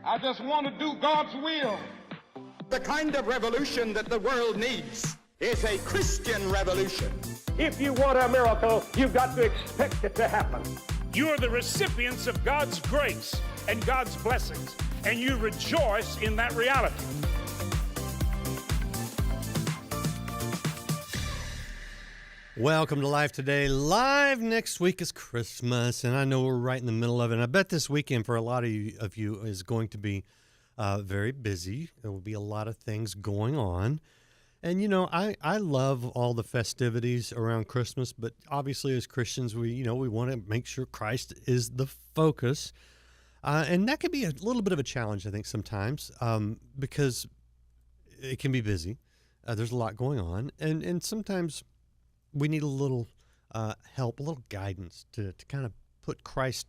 I just want to do God's will. The kind of revolution that the world needs is a Christian revolution. If you want a miracle, you've got to expect it to happen. You are the recipients of God's grace and God's blessings, and you rejoice in that reality. Welcome to Life Today Live. Next week is Christmas, and I know we're right in the middle of it. And I bet this weekend for a lot of you is going to be very busy. There will be a lot of things going on. And, you know, I love all the festivities around Christmas, but obviously as Christians, we want to make sure Christ is the focus. And that can be a little bit of a challenge, I think, sometimes, because it can be busy. There's a lot going on. And sometimes we need a little help, a little guidance to kind of put Christ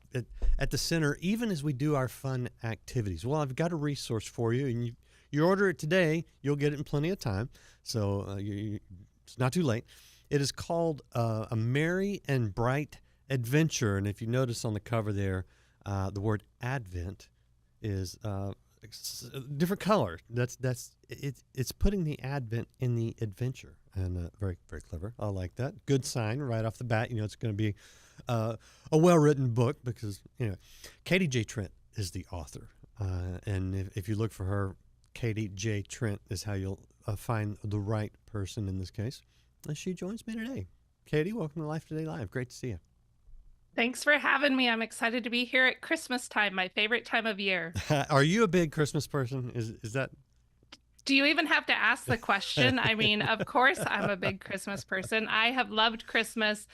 at the center, even as we do our fun activities. Well, I've got a resource for you, and you order it today, you'll get it in plenty of time, so it's not too late. It is called A Merry and Bright Adventure, and if you notice on the cover there, the word Advent is a different color. It's putting the Advent in the adventure, and very, very clever. I like that. Good sign right off the bat. You know, it's going to be a well-written book because, Katie J. Trent is the author, and if you look for her, Katie J. Trent is how you'll find the right person in this case. And she joins me today. Katie, welcome to Life Today Live. Great to see you. Thanks for having me. I'm excited to be here at Christmas time, my favorite time of year. Are you a big Christmas person? Is that? Do you even have to ask the question? I mean, of course I'm a big Christmas person. I have loved Christmas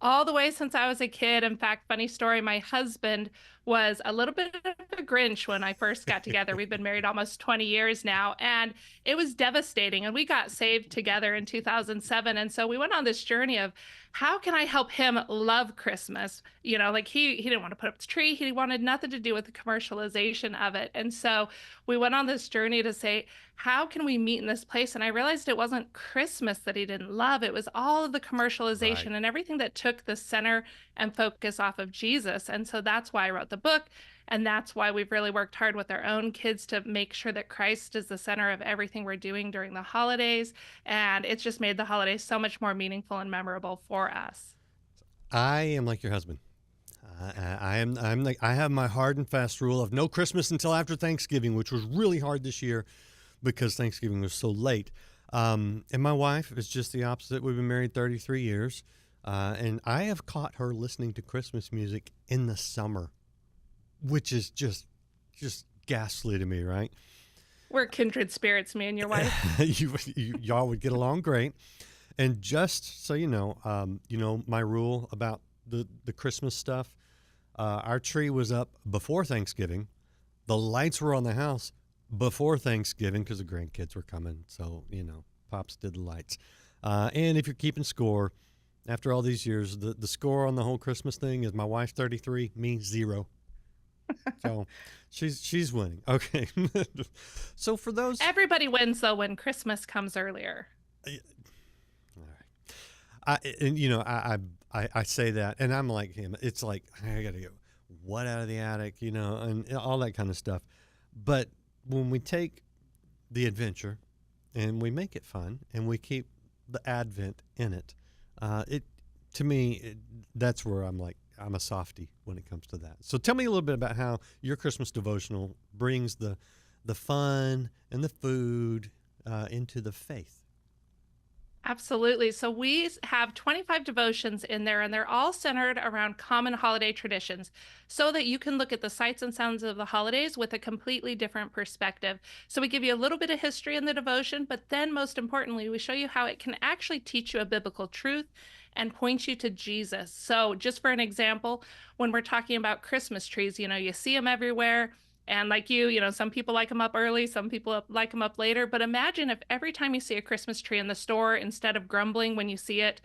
all the way since I was a kid. In fact, funny story, my husband was a little bit of a Grinch when I first got together. We've been married almost 20 years now, and it was devastating. And we got saved together in 2007. And so we went on this journey of how can I help him love Christmas? You know, like he didn't want to put up the tree. He wanted nothing to do with the commercialization of it. And so we went on this journey to say, how can we meet in this place? And I realized it wasn't Christmas that he didn't love. It was all of the commercialization and everything that took the center and focus off of Jesus. And so that's why I wrote the book. And that's why we've really worked hard with our own kids to make sure that Christ is the center of everything we're doing during the holidays. And it's just made the holidays so much more meaningful and memorable for us. I am like your husband. I have my hard and fast rule of no Christmas until after Thanksgiving, which was really hard this year because Thanksgiving was so late. And my wife is just the opposite. We've been married 33 years. And I have caught her listening to Christmas music in the summer, which is just ghastly to me, right? We're kindred spirits, me and your wife. Y'all would get along great. And just so you know, my rule about the Christmas stuff, our tree was up before Thanksgiving. The lights were on the house before Thanksgiving because the grandkids were coming. So, Pops did the lights. And if you're keeping score, after all these years, the score on the whole Christmas thing is my wife 33, me 0. So she's winning. Okay. So for those, everybody wins though when Christmas comes earlier. All right. I say that, and I'm like him. It's like I gotta go what out of the attic, and all that kind of stuff. But when we take the adventure and we make it fun and we keep the Advent in it, to me, that's where I'm a softie when it comes to that. So tell me a little bit about how your Christmas devotional brings the fun and the food into the faith. Absolutely. So we have 25 devotions in there, and they're all centered around common holiday traditions so that you can look at the sights and sounds of the holidays with a completely different perspective. So we give you a little bit of history in the devotion, but then most importantly, we show you how it can actually teach you a biblical truth and point you to Jesus. So just for an example, when we're talking about Christmas trees, you see them everywhere. And like some people like them up early, some people like them up later. But imagine if every time you see a Christmas tree in the store, instead of grumbling when you see it,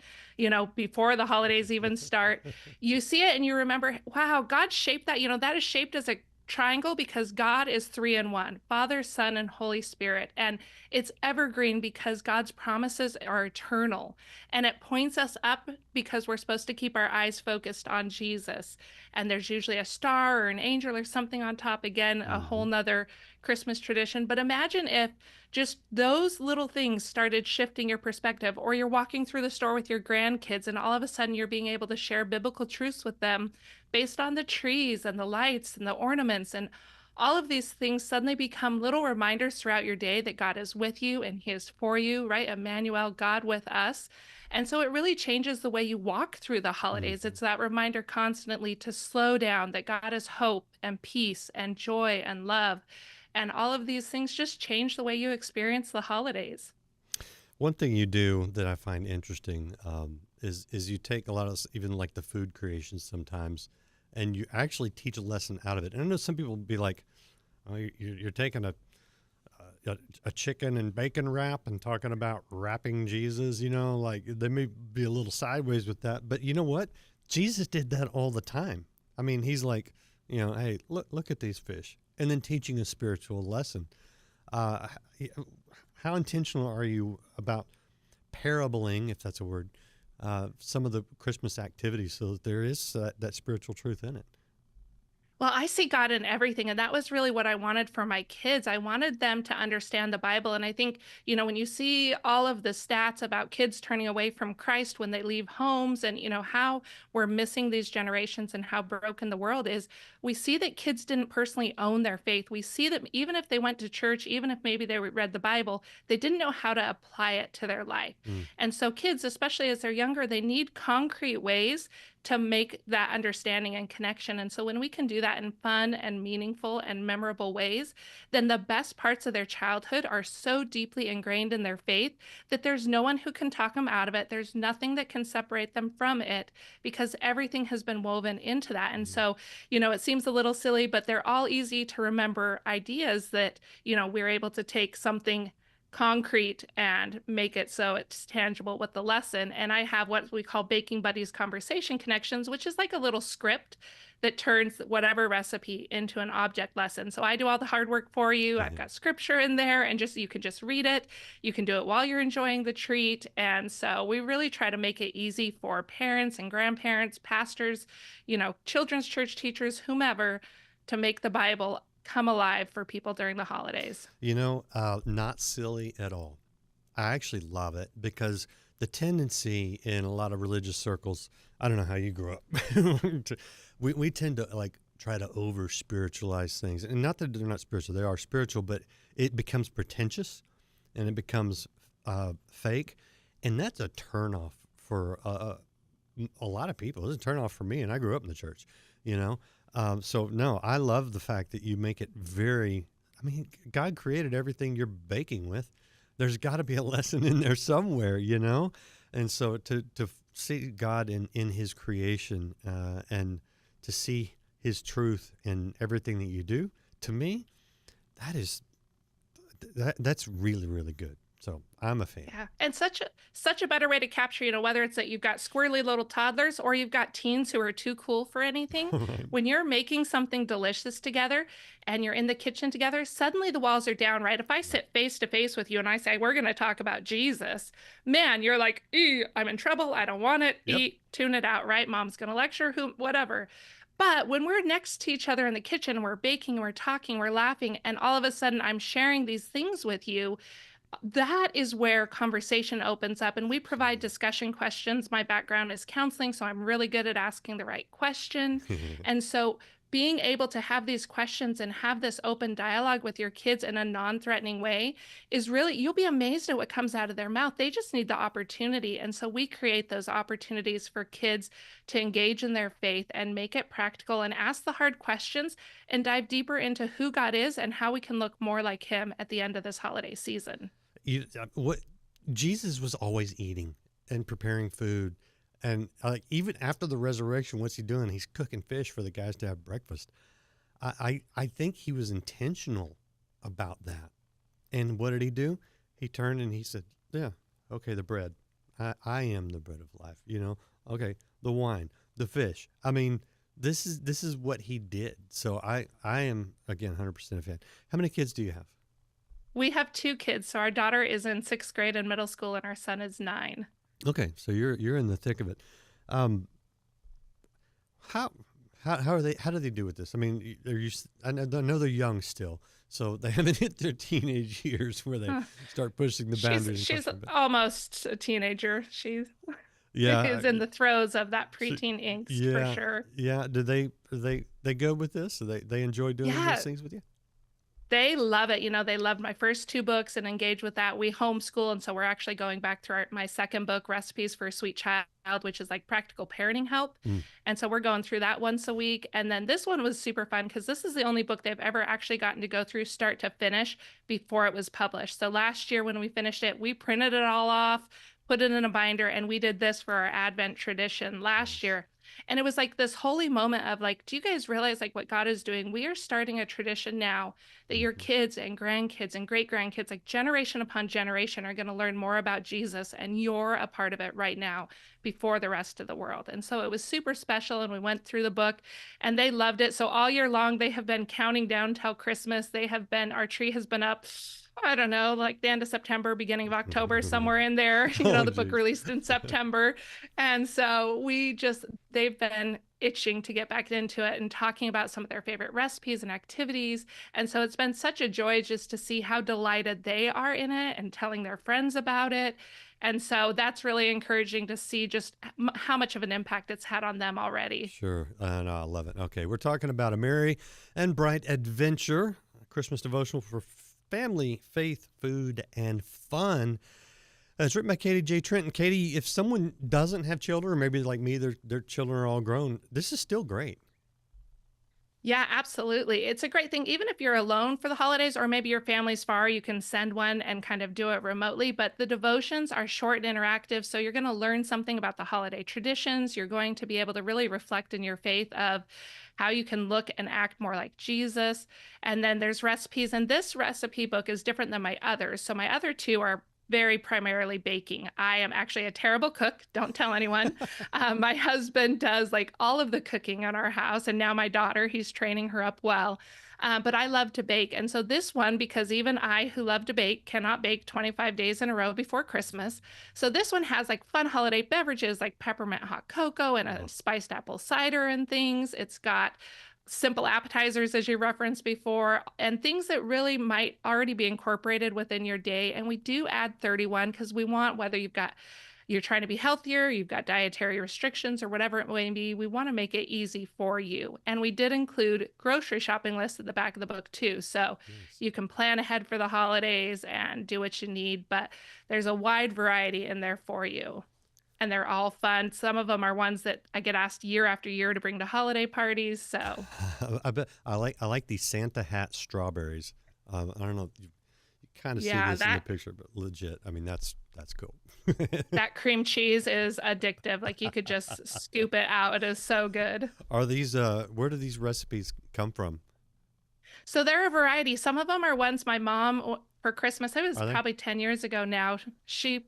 before the holidays even start, you see it and you remember, wow, God shaped that. That is shaped as a triangle because God is three in one, Father, Son, and Holy Spirit. And it's evergreen because God's promises are eternal. And it points us up because we're supposed to keep our eyes focused on Jesus. And there's usually a star or an angel or something on top. Again, a whole nother Christmas tradition. But imagine if just those little things started shifting your perspective, or you're walking through the store with your grandkids and all of a sudden you're being able to share biblical truths with them based on the trees and the lights and the ornaments, and all of these things suddenly become little reminders throughout your day that God is with you and he is for you, right? Emmanuel, God with us. And so it really changes the way you walk through the holidays. It's that reminder constantly to slow down, that God is hope and peace and joy and love. And all of these things just change the way you experience the holidays. One thing you do that I find interesting is you take a lot of even like the food creations sometimes, and you actually teach a lesson out of it. And I know some people will be like, "Oh, you're taking a chicken and bacon wrap and talking about wrapping Jesus." Like they may be a little sideways with that, but you know what? Jesus did that all the time. I mean, he's like, hey, look at these fish, and then teaching a spiritual lesson. How intentional are you about parabling, if that's a word, some of the Christmas activities so that there is that spiritual truth in it? Well, I see God in everything. And that was really what I wanted for my kids. I wanted them to understand the Bible. And I think, when you see all of the stats about kids turning away from Christ when they leave homes and, how we're missing these generations and how broken the world is, we see that kids didn't personally own their faith. We see that even if they went to church, even if maybe they read the Bible, they didn't know how to apply it to their life. And so kids, especially as they're younger, they need concrete ways to make that understanding and connection. And so when we can do that in fun and meaningful and memorable ways, then the best parts of their childhood are so deeply ingrained in their faith that there's no one who can talk them out of it. There's nothing that can separate them from it because everything has been woven into that. And so, it seems a little silly, but they're all easy to remember ideas that, we're able to take something concrete and make it so it's tangible with the lesson. And I have what we call Baking Buddies conversation connections, which is like a little script that turns whatever recipe into an object lesson. So I do all the hard work for you. I've got scripture in there, and you can just read it. You can do it while you're enjoying the treat. And so we really try to make it easy for parents and grandparents, pastors, children's church teachers, whomever, to make the Bible come alive for people during the holidays. Not silly at all. I actually love it because the tendency in a lot of religious circles, I don't know how you grew up, we tend to like try to over spiritualize things. And not that they're not spiritual, they are spiritual, but it becomes pretentious and it becomes fake. And that's a turnoff for a lot of people. It's a turnoff for me, and I grew up in the church, So no, I love the fact that you make it God created everything you're baking with. There's got to be a lesson in there somewhere, And so to see God in his creation and to see his truth in everything that you do, to me, that's really, really good. So I'm a fan. Yeah. And such a better way to capture, whether it's that you've got squirrely little toddlers or you've got teens who are too cool for anything. Right. When you're making something delicious together and you're in the kitchen together, suddenly the walls are down, right? If I sit face to face with you and I say, we're going to talk about Jesus, man, you're like, I'm in trouble. I don't want it. Yep. Tune it out, right? Mom's going to lecture, whatever. But when we're next to each other in the kitchen, we're baking, we're talking, we're laughing, and all of a sudden I'm sharing these things with you, that is where conversation opens up, and we provide discussion questions. My background is counseling, so I'm really good at asking the right question. And so being able to have these questions and have this open dialogue with your kids in a non-threatening way is really, you'll be amazed at what comes out of their mouth. They just need the opportunity. And so we create those opportunities for kids to engage in their faith and make it practical and ask the hard questions and dive deeper into who God is and how we can look more like him at the end of this holiday season. Jesus was always eating and preparing food, and even after the resurrection, what's he doing? He's cooking fish for the guys to have breakfast. I think he was intentional about that. And what did he do? He turned and he said, "Yeah, okay, the bread. I am the bread of life. Okay, the wine, the fish. I mean, this is what he did. So I am again 100% a fan. How many kids do you have? We have two kids. So our daughter is in sixth grade in middle school, and our son is 9. Okay, so you're in the thick of it. Um, how how are they? How do they do with this? I mean, I know they're young still, so they haven't hit their teenage years where they start pushing the boundaries. She's almost a teenager. She yeah, is in the throes of that preteen angst for sure. Yeah. Do they go with this? So they enjoy doing those things with you? They love it. They loved my first 2 books and engaged with that. We homeschool, and so we're actually going back to my second book, Recipes for a Sweet Child, which is like practical parenting help. And so we're going through that once a week. And then this one was super fun because this is the only book they've ever actually gotten to go through start to finish before it was published. So last year when we finished it, we printed it all off, put it in a binder, and we did this for our Advent tradition last year. And it was like this holy moment of like, do you guys realize like what God is doing? We are starting a tradition now that your kids and grandkids and great grandkids, like generation upon generation, are going to learn more about Jesus, and you're a part of it right now before the rest of the world. And so it was super special, and we went through the book and they loved it. So all year long, they have been counting down till Christmas. Our tree has been up, I don't know, like the end of September, beginning of October, somewhere in there. The book released in September. And so they've been itching to get back into it and talking about some of their favorite recipes and activities. And so it's been such a joy just to see how delighted they are in it and telling their friends about it. And so that's really encouraging to see just how much of an impact it's had on them already. Sure. No, I love it. Okay. We're talking about A Merry and Bright Adventure, a Christmas devotional for family, faith, food, and fun. It's written by Katie J. Trent. And Katie, if someone doesn't have children, or maybe like me, their children are all grown, this is still great. Yeah, absolutely. It's a great thing. Even if you're alone for the holidays, or maybe your family's far, you can send one and kind of do it remotely. But the devotions are short and interactive. So you're going to learn something about the holiday traditions. You're going to be able to really reflect in your faith of how you can look and act more like Jesus. And then there's recipes. And this recipe book is different than my others. So my other 2 are very primarily baking. I am actually a terrible cook. Don't tell anyone. My husband does like all of the cooking in our house. And now my daughter, he's training her up well. But I love to bake. And so this one, because even I who love to bake cannot bake 25 days in a row before Christmas. So this one has like fun holiday beverages like peppermint hot cocoa and a spiced apple cider and things. It's got simple appetizers, as you referenced before, and things that really might already be incorporated within your day. And we do add 31 because we want, whether you're trying to be healthier, you've got dietary restrictions, or whatever it may be, we want to make it easy for you. And we did include grocery shopping lists at the back of the book too. So you can plan ahead for the holidays and do what you need, but there's a wide variety in there for you. And they're all fun. Some of them are ones that I get asked year after year to bring to holiday parties. So I like these Santa hat strawberries. I don't know, you kind of see this in the picture, but legit. I mean, that's cool. That cream cheese is addictive. Like you could just scoop it out. It is so good. Are these? Where do these recipes come from? So there are a variety. Some of them are ones my mom for Christmas. It was probably 10 years ago now. She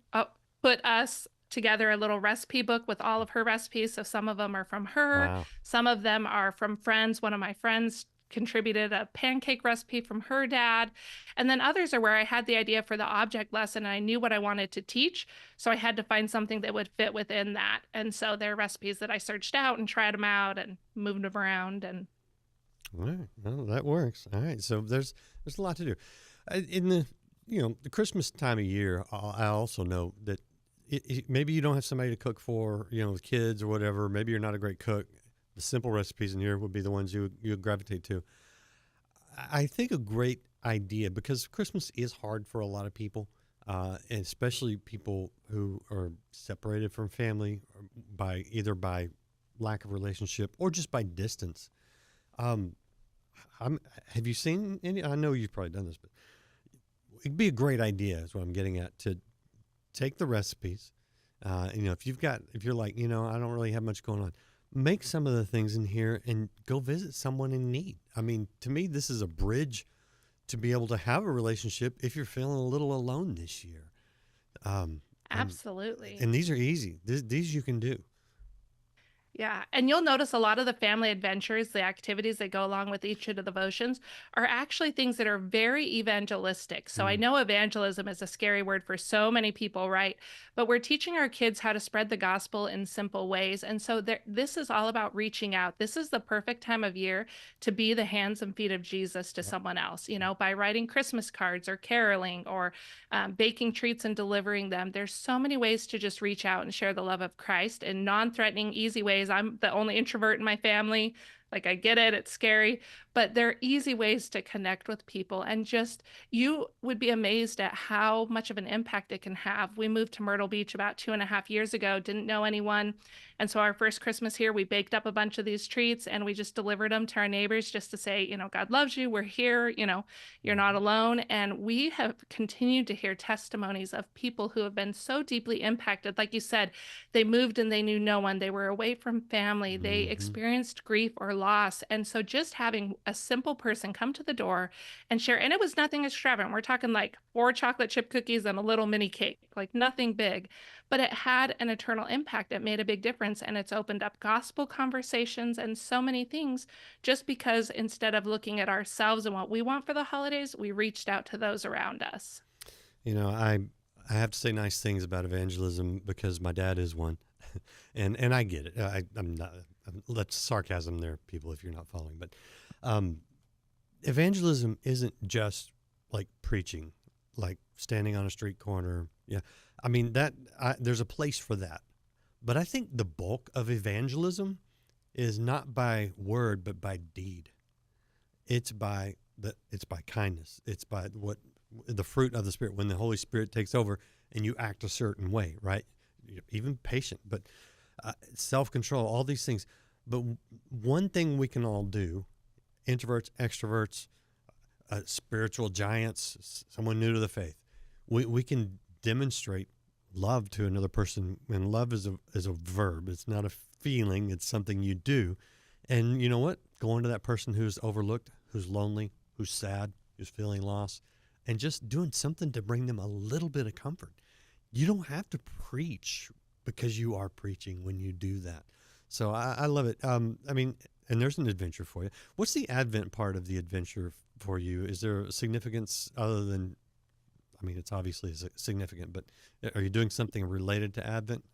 put us together a little recipe book with all of her recipes. So some of them are from her. Wow. Some of them are from friends. One of my friends contributed a pancake recipe from her dad. And then others are where I had the idea for the object lesson and I knew what I wanted to teach. So I had to find something that would fit within that. And so they're recipes that I searched out and tried them out and moved them around. And all right, well, that works. All right, so there's a lot to do. In the Christmas time of year, I also know that maybe you don't have somebody to cook for, with kids or whatever. Maybe you're not a great cook. The simple recipes in here would be the ones you gravitate to. I think a great idea, because Christmas is hard for a lot of people, and especially people who are separated from family either by lack of relationship or just by distance. Have you seen any? I know you've probably done this, but it'd be a great idea, is what I'm getting at, to take the recipes. If you're like, I don't really have much going on, make some of the things in here and go visit someone in need. I mean, to me, this is a bridge to be able to have a relationship if you're feeling a little alone this year. Absolutely. And these are easy. These you can do. Yeah. And you'll notice a lot of the family adventures, the activities that go along with each of the devotions are actually things that are very evangelistic. So I Mm. know evangelism is a scary word for so many people, right? But we're teaching our kids how to spread the gospel in simple ways. And so this is all about reaching out. This is the perfect time of year to be the hands and feet of Jesus to someone else, by writing Christmas cards or caroling or baking treats and delivering them. There's so many ways to just reach out and share the love of Christ in non-threatening, easy ways. I'm the only introvert in my family. Like, I get it, it's scary, but there are easy ways to connect with people. And just, you would be amazed at how much of an impact it can have. We moved to Myrtle Beach about 2.5 years ago, didn't know anyone. And so our first Christmas here, we baked up a bunch of these treats and we just delivered them to our neighbors just to say, God loves you. We're here, you're not alone. And we have continued to hear testimonies of people who have been so deeply impacted. Like you said, they moved and they knew no one. They were away from family. They Mhm. experienced grief or loss. And so just having a simple person come to the door and share, and it was nothing extravagant. We're talking like 4 chocolate chip cookies and a little mini cake, like nothing big, but it had an eternal impact. It made a big difference. And it's opened up gospel conversations and so many things just because instead of looking at ourselves and what we want for the holidays, we reached out to those around us. I have to say nice things about evangelism because my dad is one, and I get it. I'm not. That's sarcasm there, people, if you're not following. But um, evangelism isn't just like preaching, like standing on a street corner. Yeah, I mean there's a place for that, but I think the bulk of evangelism is not by word but by deed. It's by kindness. It's by what the fruit of the Spirit, when the Holy Spirit takes over and you act a certain way, right? Even patient, but self-control, all these things. But one thing we can all do, introverts, extroverts, spiritual giants, someone new to the faith, we can demonstrate love to another person. And love is a verb. It's not a feeling. It's something you do. And you know what? Going to that person who's overlooked, who's lonely, who's sad, who's feeling lost, and just doing something to bring them a little bit of comfort. You don't have to preach because you are preaching when you do that. So I love it. And there's an adventure for you. What's the Advent part of the adventure for you? Is there a significance other than, it's obviously significant, but are you doing something related to Advent?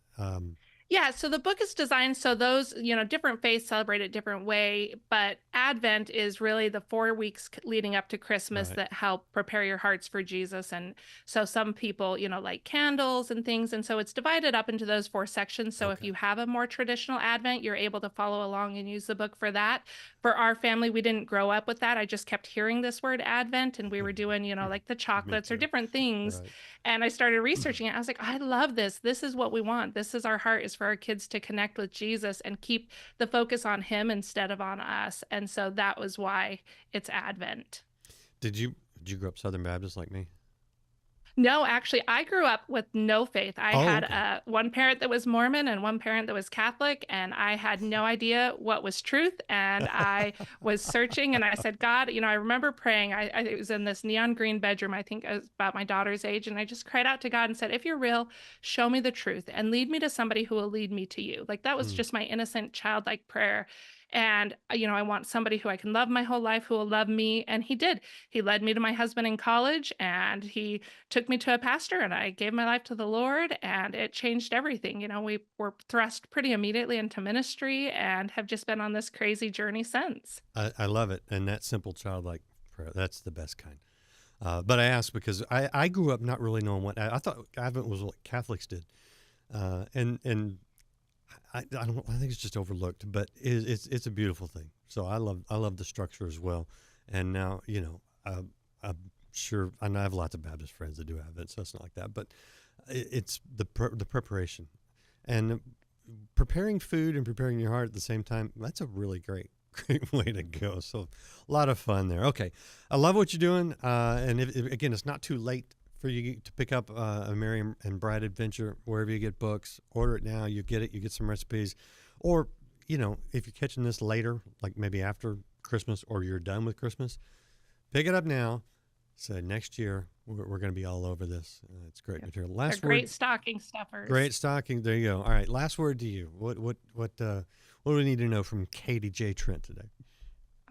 Yeah, so the book is designed so those, different faiths celebrate it different way, but Advent is really the 4 weeks leading up to Christmas Right. that help prepare your hearts for Jesus. And so some people, light candles and things. And so it's divided up into those 4 sections. So if Okay. you have a more traditional Advent, you're able to follow along and use the book for that. For our family, we didn't grow up with that. I just kept hearing this word Advent and we were doing, like the Me chocolates or too. different things. Right. And I started researching it. I was like, I love this. This is what we want. This is our heart, is for our kids to connect with Jesus and keep the focus on him instead of on us. And so that was why it's Advent. Did you grow up Southern Baptist like me? No, actually, I grew up with no faith. I Oh, had okay. one parent that was Mormon and one parent that was Catholic, and I had no idea what was truth. And I was searching, and I said, God, I remember praying. It was in this neon green bedroom. I think I was about my daughter's age, and I just cried out to God and said, if you're real, show me the truth and lead me to somebody who will lead me to you. Like, that was Mm. just my innocent childlike prayer. And, I want somebody who I can love my whole life, who will love me. And he did. He led me to my husband in college, and he took me to a pastor, and I gave my life to the Lord, and it changed everything. We were thrust pretty immediately into ministry and have just been on this crazy journey since. I love it. And that simple childlike prayer, that's the best kind. But I asked because I grew up not really knowing what I thought Advent was what Catholics did. And I think it's just overlooked, but it's a beautiful thing. So I love the structure as well. And now, I'm sure I know I have lots of Baptist friends that do Advent, so it's not like that. But it's the preparation and preparing food and preparing your heart at the same time. That's a really great way to go. So a lot of fun there. Okay, I love what you're doing. And again, it's not too late for you to pick up a Mary and Bride Adventure wherever you get books. Order it now. You get it. You get some recipes. Or, if you're catching this later, like maybe after Christmas or you're done with Christmas, pick it up now. So next year we're going to be all over this. It's great material. They're Last great word. stocking stuffers. Great stocking. There you go. All right. Last word to you. What do we need to know from Katie J. Trent today?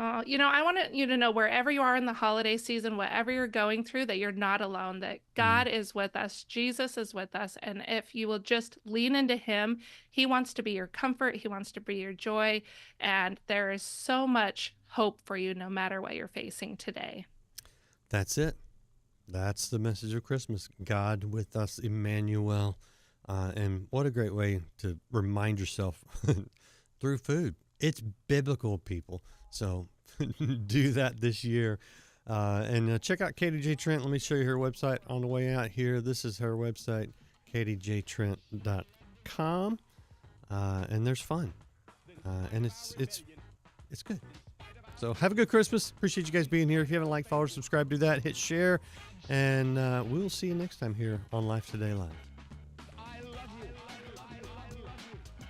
I want you to know wherever you are in the holiday season, whatever you're going through, that you're not alone, that God is with us, Jesus is with us. And if you will just lean into him, he wants to be your comfort. He wants to be your joy. And there is so much hope for you no matter what you're facing today. That's it. That's the message of Christmas. God with us, Emmanuel. And what a great way to remind yourself through food. It's biblical, people. So do that this year. And check out Katie J. Trent. Let me show you her website on the way out here. This is her website, katiejtrent.com. And there's fun. And it's good. So have a good Christmas. Appreciate you guys being here. If you haven't liked, follow, subscribe, do that. Hit share. And we'll see you next time here on Life Today Live.